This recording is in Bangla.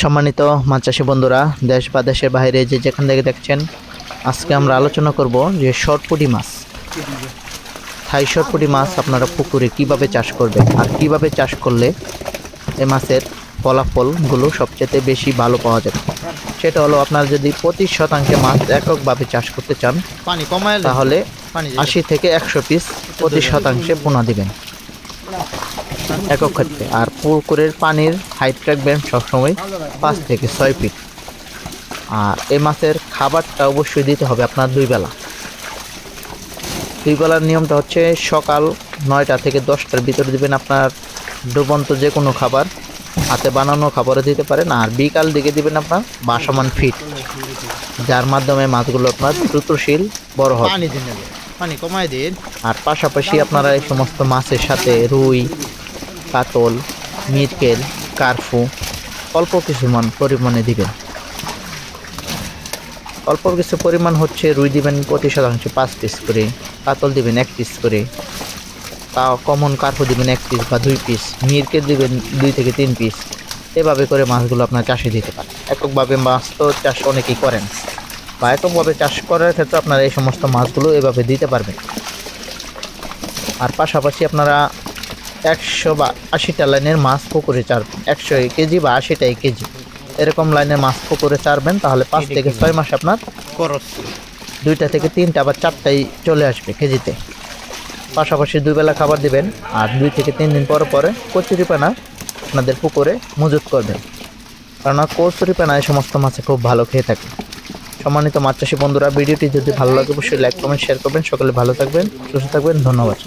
সম্মানিত মাছ চাষী বন্ধুরা, দেশ বা দেশের বাইরে যে যেখান থেকে দেখছেন, আজকে আমরা আলোচনা করব যে সরপুঁটি মাছ, থাই সরপুঁটি মাছ আপনারা পুকুরে কিভাবে চাষ করবেন আর কিভাবে চাষ করলে এই মাছের ফলাফলগুলো সবচেয়ে বেশি ভালো পাওয়া যাবে। সেটা হলো, আপনারা যদি প্রতি শতাংশে মাছ এককভাবে চাষ করতে চান তাহলে 80 থেকে 100 পিস প্রতি শতাংশে পোনা দিবেন একক ক্ষেত্রে। আর পুকুরের পানির হাইট রাখবেন সবসময় 5 থেকে 6 ফিট। আর এই মাছের খাবারটা অবশ্যই দিতে হবে আপনার দুই বেলার নিয়মটা হচ্ছে সকাল 9টা থেকে 10টার ভিতরে দিবেন আপনার ডুবন্ত যে কোনো খাবার, হাতে বানানো খাবারও দিতে পারেন। আর বিকাল দিকে দিবেন আপনার বাসমান ফিট, যার মাধ্যমে মাছগুলো আপনার দ্রুতশীল বড় হবে। পানি কমায় দিন। আর পাশাপাশি আপনারা এই সমস্ত মাছের সাথে রুই, কাতল, মিরকেল, কার্ফু অল্প কিছু পরিমাণে দিবেন। অল্প কিছু পরিমাণ হচ্ছে রুই দিবেন প্রতি শতাংশে 5 পিস করে, কাতল দিবেন 1 পিস করে, কমন কার্ফু দিবেন 1 পিস বা 2 পিস, মিরকেল দিবেন 2 থেকে 3 পিস। এভাবে করে মাছগুলো আপনার চাষে দিতে পারেন। এককভাবে মাছ তো চাষ অনেকেই করেন, বা এককভাবে চাষ করার ক্ষেত্রে আপনারা এই সমস্ত মাছগুলো এভাবে দিতে পারবেন। আর পাশাপাশি আপনারা 100 বা 80টা লাইনের মাছ পুকুরে চারবেন, 100 কেজি বা 80টাই কেজি এরকম লাইনের মাছ পুকুরে চারবেন, তাহলে 5 থেকে 6 মাস আপনার খরচ 2টা থেকে 3টা বা 4টাই চলে আসবে কেজিতে। পাশাপাশি 2 বেলা খাবার দিবেন। আর 2 থেকে 3 দিন পরে কচুরিপানা আপনাদের পুকুরে মজুত করবেন, কারণ কচুরিপানা এই সমস্ত মাছে খুব ভালো খেয়ে থাকে। সম্মানিত মাছ চাষী বন্ধুরা, ভিডিওটি যদি ভালো লাগে অবশ্যই লাইক, কমেন্ট, শেয়ার করবেন। সকলে ভালো থাকবেন, সুস্থ থাকবেন। ধন্যবাদ।